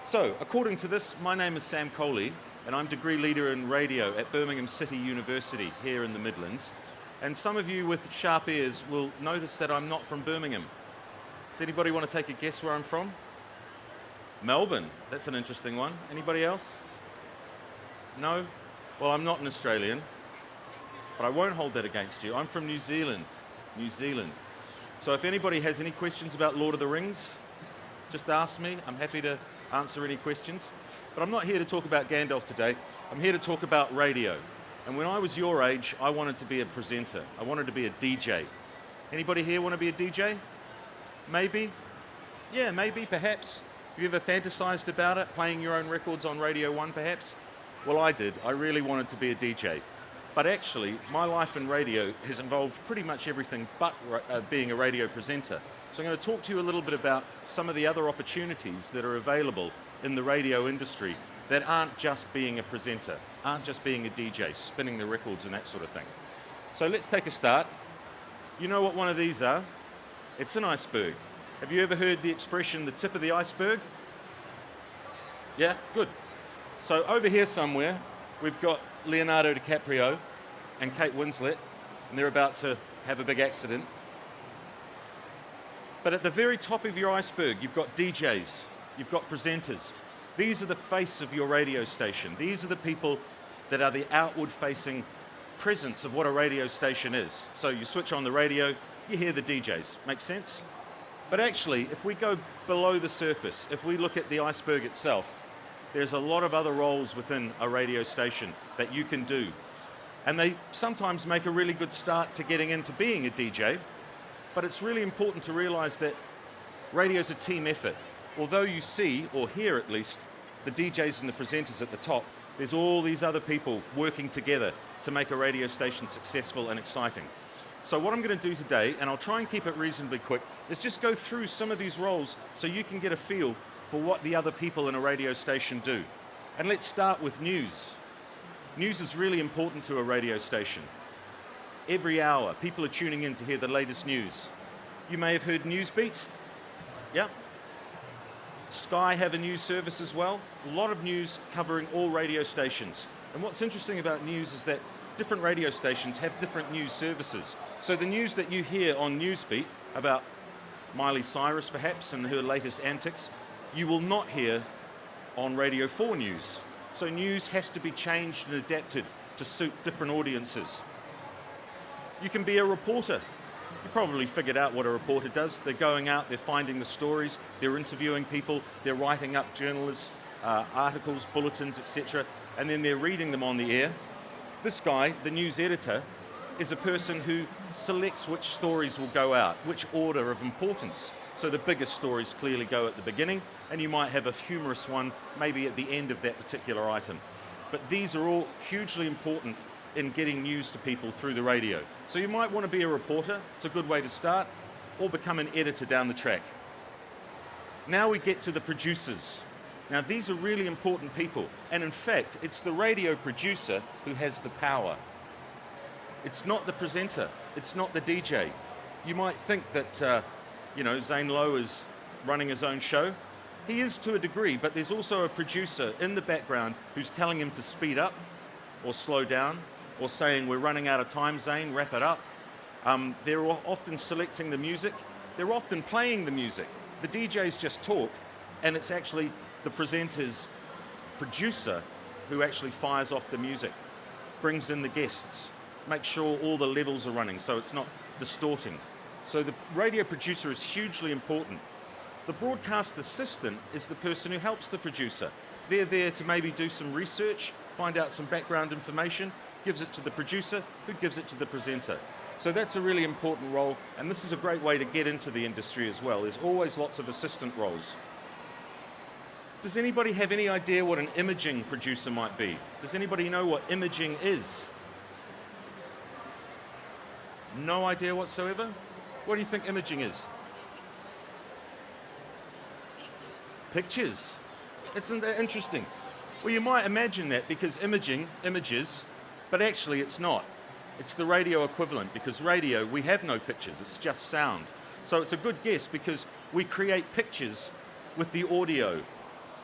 So, according to this, my name is Sam Coley, and I'm degree leader in radio at Birmingham City University here in the Midlands. And some of you with sharp ears will notice that I'm not from Birmingham. Does anybody want to take a guess where I'm from? Melbourne. That's an interesting one. Anybody else? No? Well, I'm not an Australian, but I won't hold that against you. I'm from New Zealand. New Zealand. So if anybody has any questions about Lord of the Rings, just ask me. I'm happy to answer any questions. But I'm not here to talk about Gandalf today. I'm here to talk about radio. And when I was your age, I wanted to be a presenter. I wanted to be a DJ. Anybody here want to be a DJ? Maybe? Yeah, maybe, perhaps. Have you ever fantasized about it, playing your own records on Radio 1, perhaps? Well, I did. I really wanted to be a DJ. But actually, my life in radio has involved pretty much everything but being a radio presenter. So I'm going to talk to you a little bit about some of the other opportunities that are available in the radio industry that aren't just being a presenter, aren't just being a DJ, spinning the records and that sort of thing. So let's take a start. You know what one of these are? It's an iceberg. Have you ever heard the expression, the tip of the iceberg? Yeah, good. So over here somewhere, we've got Leonardo DiCaprio and Kate Winslet, and they're about to have a big accident. But at the very top of your iceberg, you've got DJs, you've got presenters. These are the face of your radio station. These are the people that are the outward-facing presence of what a radio station is. So you switch on the radio, you hear the DJs. Make sense? But actually, if we go below the surface, if we look at the iceberg itself, there's a lot of other roles within a radio station that you can do. And they sometimes make a really good start to getting into being a DJ, but it's really important to realize that radio's a team effort. Although you see, or hear at least, the DJs and the presenters at the top, there's all these other people working together to make a radio station successful and exciting. So what I'm going to do today, and I'll try and keep it reasonably quick, is just go through some of these roles so you can get a feel for what the other people in a radio station do. And let's start with news. News is really important to a radio station. Every hour, people are tuning in to hear the latest news. You may have heard Newsbeat. Yeah. Sky have a news service as well. A lot of news covering all radio stations. And what's interesting about news is that different radio stations have different news services. So the news that you hear on Newsbeat about Miley Cyrus perhaps and her latest antics, you will not hear on Radio 4 News. So news has to be changed and adapted to suit different audiences. You can be a reporter. You probably figured out what a reporter does. They're going out, they're finding the stories, they're interviewing people, they're writing up journalist articles, bulletins, etc., and then they're reading them on the air. This guy, the news editor, is a person who selects which stories will go out, which order of importance. So the biggest stories clearly go at the beginning, and you might have a humorous one maybe at the end of that particular item. But these are all hugely important in getting news to people through the radio. So you might want to be a reporter, it's a good way to start, or become an editor down the track. Now we get to the producers. Now these are really important people, and in fact, it's the radio producer who has the power. It's not the presenter, it's not the DJ. You might think that Zane Lowe is running his own show. He is to a degree, but there's also a producer in the background who's telling him to speed up or slow down, or saying, we're running out of time, Zane, wrap it up. They're often selecting the music. They're often playing the music. The DJs just talk, and it's actually the presenter's producer who actually fires off the music, brings in the guests, makes sure all the levels are running so it's not distorting. So the radio producer is hugely important. The broadcast assistant is the person who helps the producer. They're there to maybe do some research, find out some background information, gives it to the producer, who gives it to the presenter. So that's a really important role, and this is a great way to get into the industry as well. There's always lots of assistant roles. Does anybody have any idea what an imaging producer might be? Does anybody know what imaging is? No idea whatsoever? What do you think imaging is? Pictures. Isn't that interesting? Well, you might imagine that because imaging, images, but actually it's not. It's the radio equivalent, because radio, we have no pictures, it's just sound. So it's a good guess because we create pictures with the audio.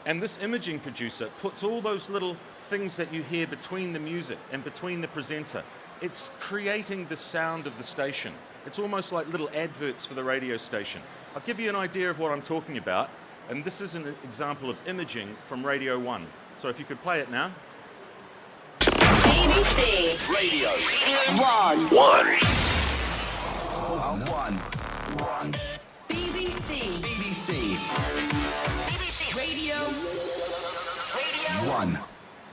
And this imaging producer puts all those little things that you hear between the music and between the presenter. It's creating the sound of the station. It's almost like little adverts for the radio station. I'll give you an idea of what I'm talking about, and this is an example of imaging from Radio 1. So if you could play it now. BBC Radio 1. BBC Radio 1.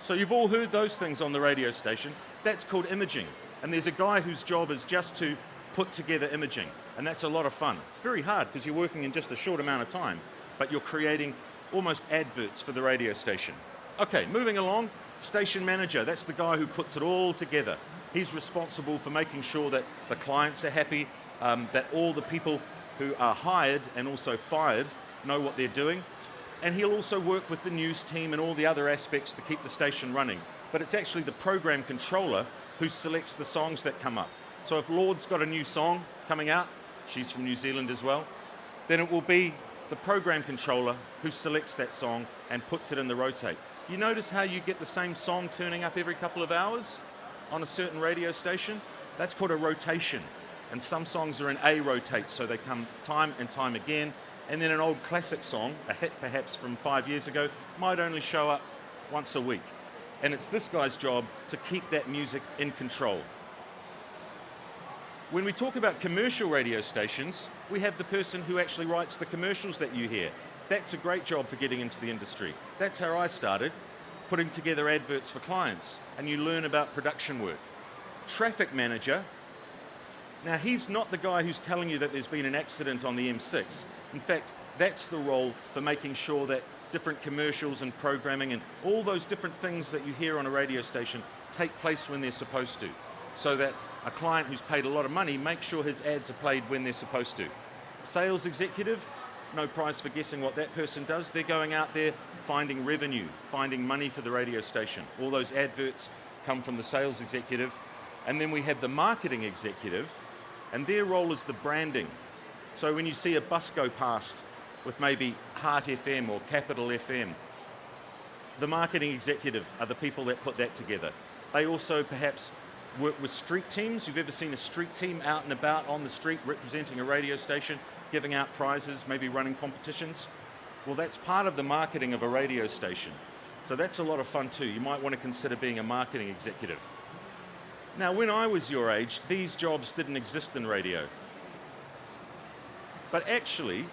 So you've all heard those things on the radio station. That's called imaging. And there's a guy whose job is just to put together imaging. And that's a lot of fun. It's very hard because you're working in just a short amount of time, but you're creating almost adverts for the radio station. Okay, moving along, station manager. That's the guy who puts it all together. He's responsible for making sure that the clients are happy, that all the people who are hired and also fired know what they're doing. And he'll also work with the news team and all the other aspects to keep the station running. But it's actually the program controller who selects the songs that come up. So if Lord's got a new song coming out, she's from New Zealand as well, then it will be the program controller who selects that song and puts it in the rotate. You notice how you get the same song turning up every couple of hours on a certain radio station? That's called a rotation. And some songs are in A rotate, so they come time and time again. And then an old classic song, a hit perhaps from 5 years ago, might only show up once a week. And it's this guy's job to keep that music in control. When we talk about commercial radio stations, we have the person who actually writes the commercials that you hear. That's a great job for getting into the industry. That's how I started, putting together adverts for clients, and you learn about production work. Traffic manager, now he's not the guy who's telling you that there's been an accident on the M6. In fact, that's the role for making sure that different commercials and programming and all those different things that you hear on a radio station take place when they're supposed to, so that a client who's paid a lot of money makes sure his ads are played when they're supposed to. Sales executive, no prize for guessing what that person does. They're going out there finding revenue, finding money for the radio station. All those adverts come from the sales executive. And then we have the marketing executive, and their role is the branding. So when you see a bus go past with maybe Heart FM or Capital FM, the marketing executive are the people that put that together. They also perhaps work with street teams. You've ever seen a street team out and about on the street representing a radio station, giving out prizes, maybe running competitions? Well, that's part of the marketing of a radio station. So that's a lot of fun too. You might want to consider being a marketing executive. Now, when I was your age, these jobs didn't exist in radio. But actually,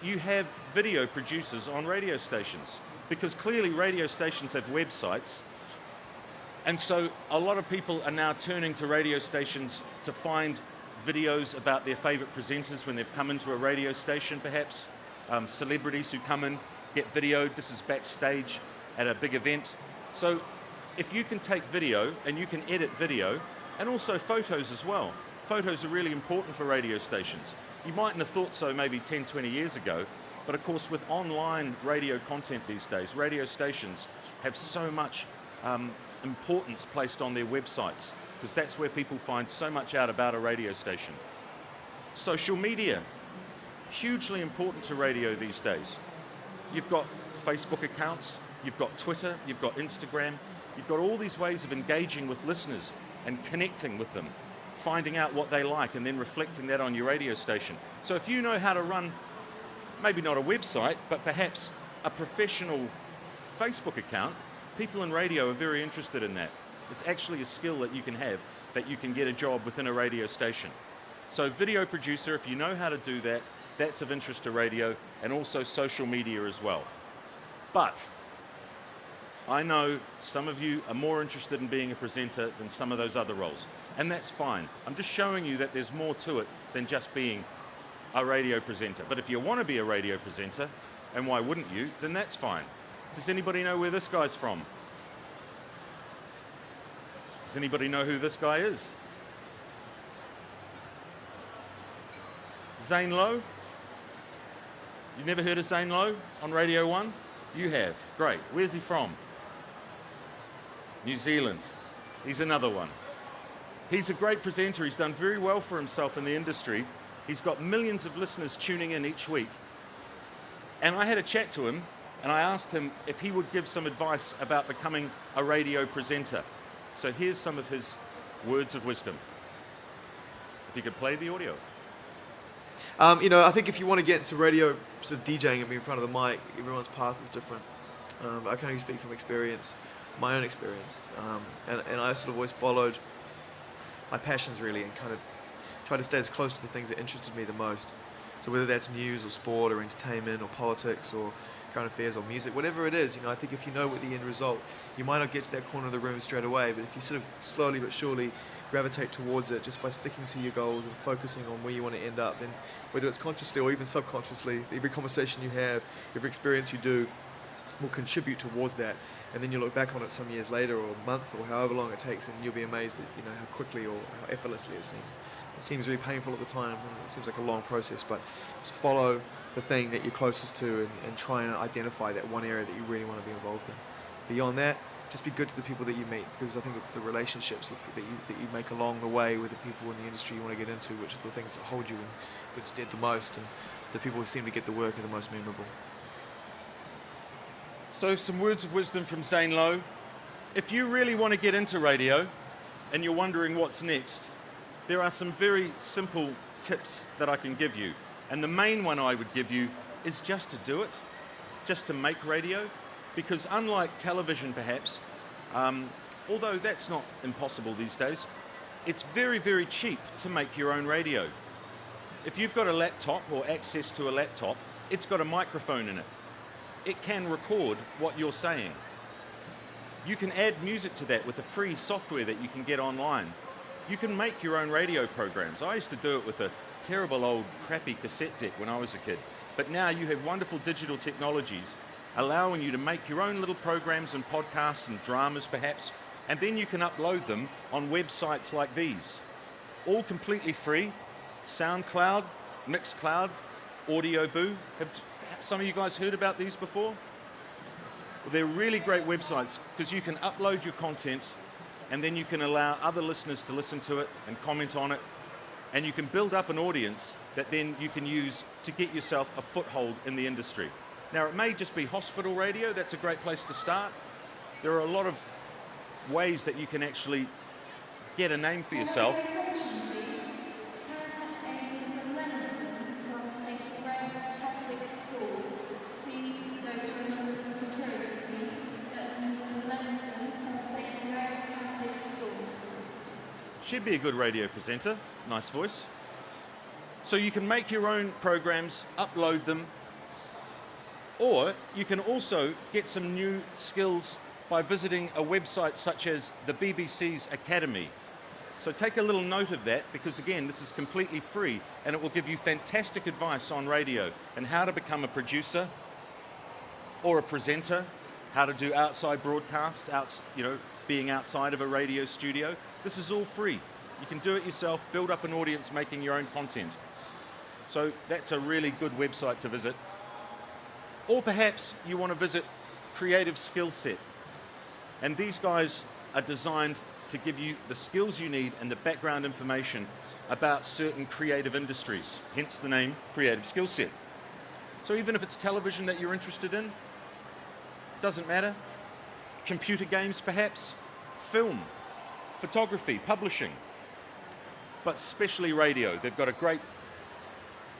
you have video producers on radio stations, because clearly radio stations have websites. And so a lot of people are now turning to radio stations to find videos about their favorite presenters when they've come into a radio station, perhaps. Celebrities who come in, get videoed. This is backstage at a big event. So if you can take video and you can edit video, and also photos as well. Photos are really important for radio stations. You mightn't have thought so maybe 10, 20 years ago, but of course with online radio content these days, radio stations have so much importance placed on their websites, because that's where people find so much out about a radio station. Social media, hugely important to radio these days. You've got Facebook accounts, you've got Twitter, you've got Instagram, you've got all these ways of engaging with listeners and connecting with them, finding out what they like and then reflecting that on your radio station. So if you know how to run, maybe not a website, but perhaps a professional Facebook account, people in radio are very interested in that. It's actually a skill that you can have, that you can get a job within a radio station. So video producer, if you know how to do that, that's of interest to radio, and also social media as well. But I know some of you are more interested in being a presenter than some of those other roles, and that's fine. I'm just showing you that there's more to it than just being a radio presenter. But if you want to be a radio presenter, and why wouldn't you, then that's fine. Does anybody know where this guy's from? Does anybody know who this guy is? Zane Lowe? You've never heard of Zane Lowe on Radio 1? You have. Great. Where's he from? New Zealand. He's another one. He's a great presenter. He's done very well for himself in the industry. He's got millions of listeners tuning in each week. And I had a chat to him, and I asked him if he would give some advice about becoming a radio presenter. So here's some of his words of wisdom. If you could play the audio. I think if you want to get into radio, sort of DJing and being in front of the mic, everyone's path is different. I can only speak from experience, my own experience. And I sort of always followed my passions really and kind of tried to stay as close to the things that interested me the most. So whether that's news or sport or entertainment or politics or current affairs or music, whatever it is, I think if you know what the end result, you might not get to that corner of the room straight away, but if you sort of slowly but surely gravitate towards it just by sticking to your goals and focusing on where you want to end up, then whether it's consciously or even subconsciously, every conversation you have, every experience you do will contribute towards that. And then you look back on it some years later or months or however long it takes, and you'll be amazed at how quickly or how effortlessly it seemed. It seems really painful at the time, and it seems like a long process, but just follow the thing that you're closest to and try and identify that one area that you really want to be involved in. Beyond that, just be good to the people that you meet, because I think it's the relationships that you make along the way with the people in the industry you want to get into, which are the things that hold you in good stead the most, and the people who seem to get the work are the most memorable. So some words of wisdom from Zane Lowe. If you really want to get into radio and you're wondering what's next, there are some very simple tips that I can give you. And the main one I would give you is just to do it, just to make radio. Because unlike television perhaps, although that's not impossible these days, it's very, very cheap to make your own radio. If you've got a laptop or access to a laptop, it's got a microphone in it. It can record what you're saying. You can add music to that with a free software that you can get online. You can make your own radio programs. I used to do it with a terrible old crappy cassette deck when I was a kid. But now you have wonderful digital technologies allowing you to make your own little programs and podcasts and dramas perhaps, and then you can upload them on websites like these. All completely free. SoundCloud, Mixcloud, AudioBoo. Have some of you guys heard about these before? Well, they're really great websites because you can upload your content and then you can allow other listeners to listen to it and comment on it, and you can build up an audience that then you can use to get yourself a foothold in the industry. Now, it may just be hospital radio. That's a great place to start. There are a lot of ways that you can actually get a name for yourself. She'd be a good radio presenter. Nice voice. So you can make your own programs, upload them, or you can also get some new skills by visiting a website such as the BBC's Academy. So take a little note of that, because again, this is completely free and it will give you fantastic advice on radio and how to become a producer or a presenter, how to do outside broadcasts, being outside of a radio studio. This is all free. You can do it yourself, build up an audience making your own content. So that's a really good website to visit. Or perhaps you want to visit Creative Skill Set. And these guys are designed to give you the skills you need and the background information about certain creative industries, hence the name Creative Skill Set. So even if it's television that you're interested in, doesn't matter. Computer games perhaps, film, photography, publishing, but especially radio. They've got a great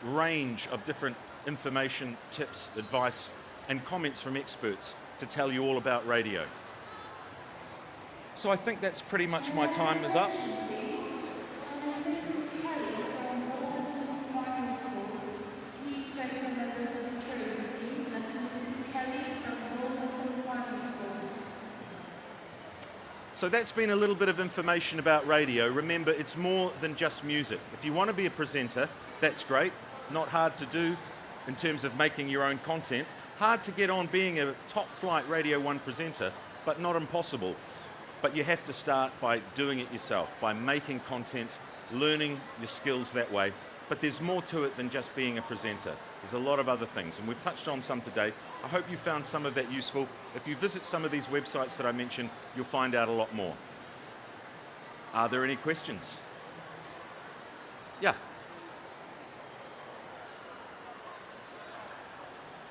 range of different information, tips, advice, and comments from experts to tell you all about radio. So I think that's pretty much my time is up. So that's been a little bit of information about radio. Remember, it's more than just music. If you want to be a presenter, that's great. Not hard to do in terms of making your own content. Hard to get on being a top flight Radio 1 presenter, but not impossible. But you have to start by doing it yourself, by making content, learning your skills that way. But there's more to it than just being a presenter. There's a lot of other things, and we've touched on some today. I hope you found some of that useful. If you visit some of these websites that I mentioned, you'll find out a lot more. Are there any questions? Yeah.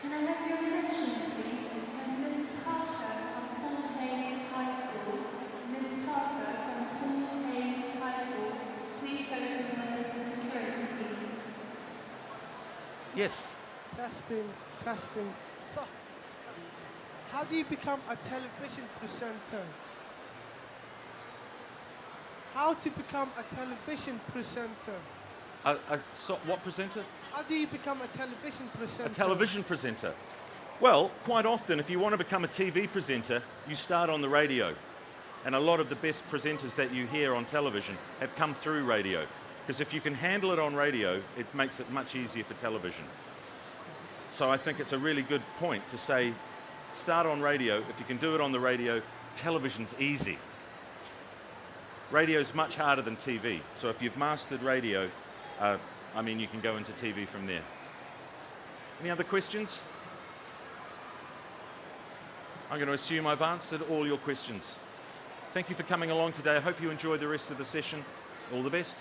Can I have your attention, please? Can Miss Parker from Paul Hayes High School, Miss Parker from Paul Hayes High School, please go to the member of the security team? Yes. Testing, testing. So, how do you become a television presenter? How to become a television presenter? What presenter? How do you become a television presenter? A television presenter. Well, quite often, if you want to become a TV presenter, you start on the radio. And a lot of the best presenters that you hear on television have come through radio. Because if you can handle it on radio, it makes it much easier for television. So I think it's a really good point to say, start on radio. If you can do it on the radio, television's easy. Radio's much harder than TV. So if you've mastered radio, you can go into TV from there. Any other questions? I'm going to assume I've answered all your questions. Thank you for coming along today. I hope you enjoy the rest of the session. All the best.